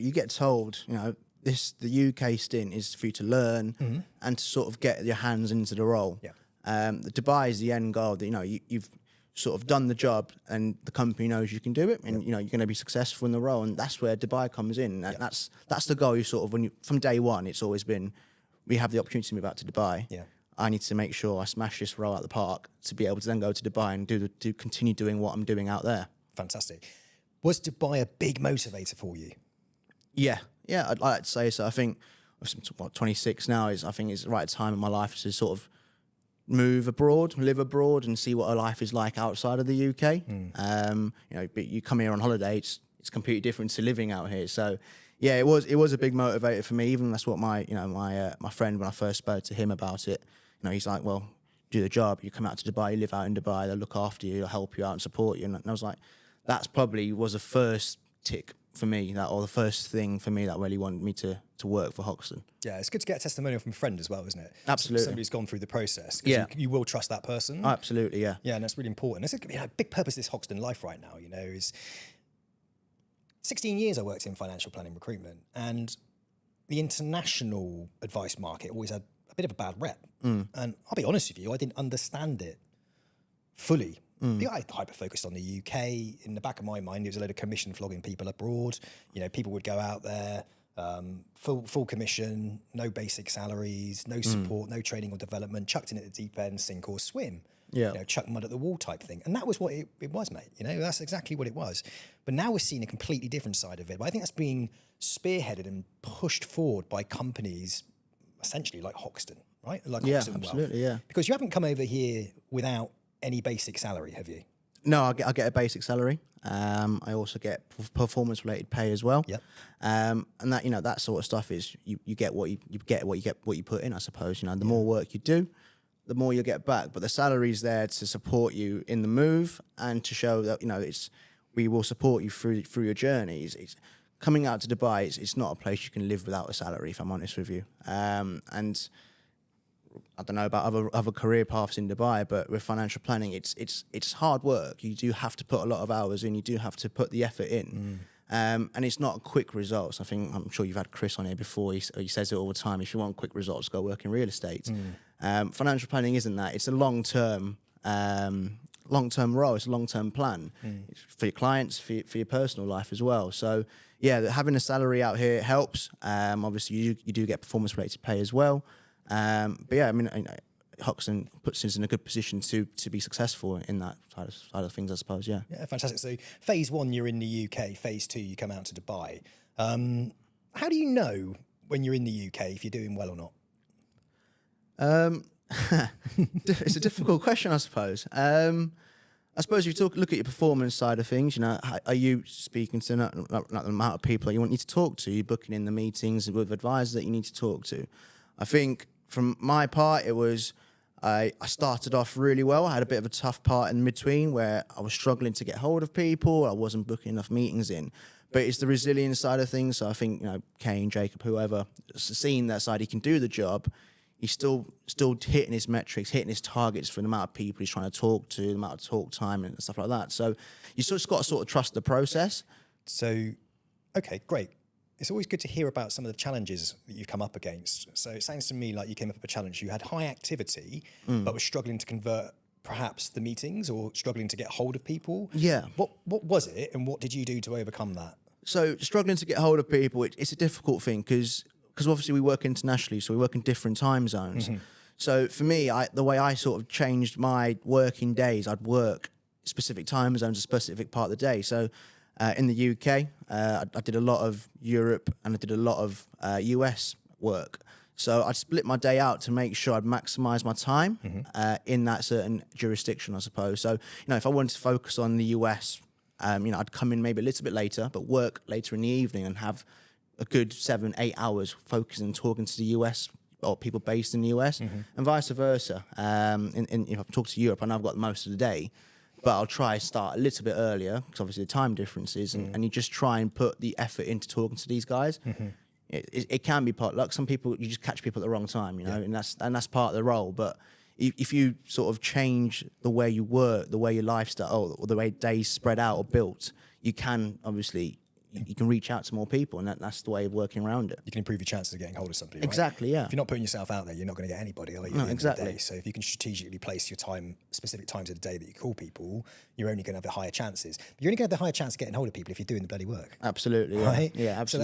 you get told, the UK stint is for you to learn and to sort of get your hands into the role. Yeah. Dubai is the end goal. You've sort of done the job, and the company knows you can do it, and you're going to be successful in the role, and that's where Dubai comes in. And that's the goal. You sort of from day one, it's always been, we have the opportunity to move out to Dubai. Yeah. I need to make sure I smash this role out the park to be able to then go to Dubai and continue doing what I'm doing out there. Fantastic. Was Dubai a big motivator for you? Yeah, I'd like to say so. I think I'm 26 now. I think it's the right time in my life to sort of move abroad, live abroad, and see what a life is like outside of the UK. But you come here on holiday, it's completely different to living out here. So, yeah, it was a big motivator for me. Even that's what my friend, when I first spoke to him about it, he's like, well, do the job. You come out to Dubai, you live out in Dubai, they'll look after you, they'll help you out and support you. And I was like, that's probably was the first tick for me, or the first thing for me that really wanted me to work for Hoxton. Yeah, it's good to get a testimonial from a friend as well, isn't it? Absolutely. Somebody who's gone through the process. Yeah. You will trust that person. Absolutely, yeah. Yeah, and that's really important. It's a big purpose of this Hoxton life right now, is 16 years I worked in financial planning recruitment, and the international advice market always had a bit of a bad rep. And I'll be honest with you, I didn't understand it fully. I hyper-focused on the UK. In the back of my mind, it was a load of commission flogging people abroad. People would go out there, full commission, no basic salaries, no support, no training or development, chucked in at the deep end, sink or swim. Yeah. Chuck mud at the wall type thing. And that was what it was, mate. That's exactly what it was. But now we're seeing a completely different side of it. But I think that's being spearheaded and pushed forward by companies essentially like Hoxton, right? Like Hoxton Wealth. Absolutely, yeah. Because you haven't come over here without any basic salary, have you? No, I get a basic salary. I also get performance-related pay as well. Yep. And that that sort of stuff is you get what you put in, I suppose. The more work you do, the more you get back. But the salary's there to support you in the move and to show that we will support you through your journeys. It's coming out to Dubai. It's not a place you can live without a salary, if I'm honest with you. And I don't know about other career paths in Dubai, but with financial planning, it's hard work. You do have to put a lot of hours in. You do have to put the effort in, and it's not quick results. I'm sure you've had Chris on here before. He says it all the time. If you want quick results, go work in real estate. Financial planning isn't that. It's a long-term role. It's a long-term plan. It's for your clients, for your personal life as well. So yeah, having a salary out here helps. Obviously, you do get performance-related pay as well. But yeah, Hoxton puts us in a good position to be successful in that side of things, I suppose. Yeah. Yeah, fantastic. So phase 1, you're in the UK. Phase 2, you come out to Dubai. How do you know when you're in the UK if you're doing well or not? It's a difficult question, I suppose. I suppose if you look at your performance side of things, are you speaking to not the amount of people that you want to talk to? You're booking in the meetings with advisors that you need to talk to. I think from my part, it was I started off really well. I had a bit of a tough part in between where I was struggling to get hold of people. I wasn't booking enough meetings in. But it's the resilience side of things. So I think, Kane, Jacob, whoever, seeing that side, he can do the job. He's still hitting his metrics, hitting his targets for the amount of people he's trying to talk to, the amount of talk time and stuff like that. So you just got to sort of trust the process. So, okay, great. It's always good to hear about some of the challenges that you've come up against. So it sounds to me like you came up with a challenge. You had high activity, but were struggling to convert perhaps the meetings or struggling to get hold of people. Yeah. What was it, and what did you do to overcome that? So struggling to get hold of people, it's a difficult thing because obviously we work internationally, so we work in different time zones. So for me, the way I sort of changed my working days, I'd work specific time zones, a specific part of the day. So in the UK, I did a lot of Europe and I did a lot of US work. So I'd split my day out to make sure I'd maximise my time in that certain jurisdiction, I suppose. So, if I wanted to focus on the US, I'd come in maybe a little bit later, but work later in the evening and have a good 7-8 hours focusing and talking to the US or people based in the US and vice versa. If I've talked to Europe, I know I've got most of the day, but I'll try to start a little bit earlier because obviously the time differences and you just try and put the effort into talking to these guys. It can be part luck. Some people, you just catch people at the wrong time, and that's part of the role. But if you sort of change the way you work, the way your lifestyle, or the way days spread out or built, you can obviously, you can reach out to more people, and that's the way of working around it. You can improve your chances of getting hold of somebody. Right? Exactly, yeah. If you're not putting yourself out there, you're not going to get anybody, are you? No, at the end of the exactly. day? So if you can strategically place your time, specific times of the day that you call people, you're only going to have the higher chances. But you're only going to have the higher chance of getting hold of people if you're doing the bloody work. Absolutely, yeah. Right? Yeah, So absolutely.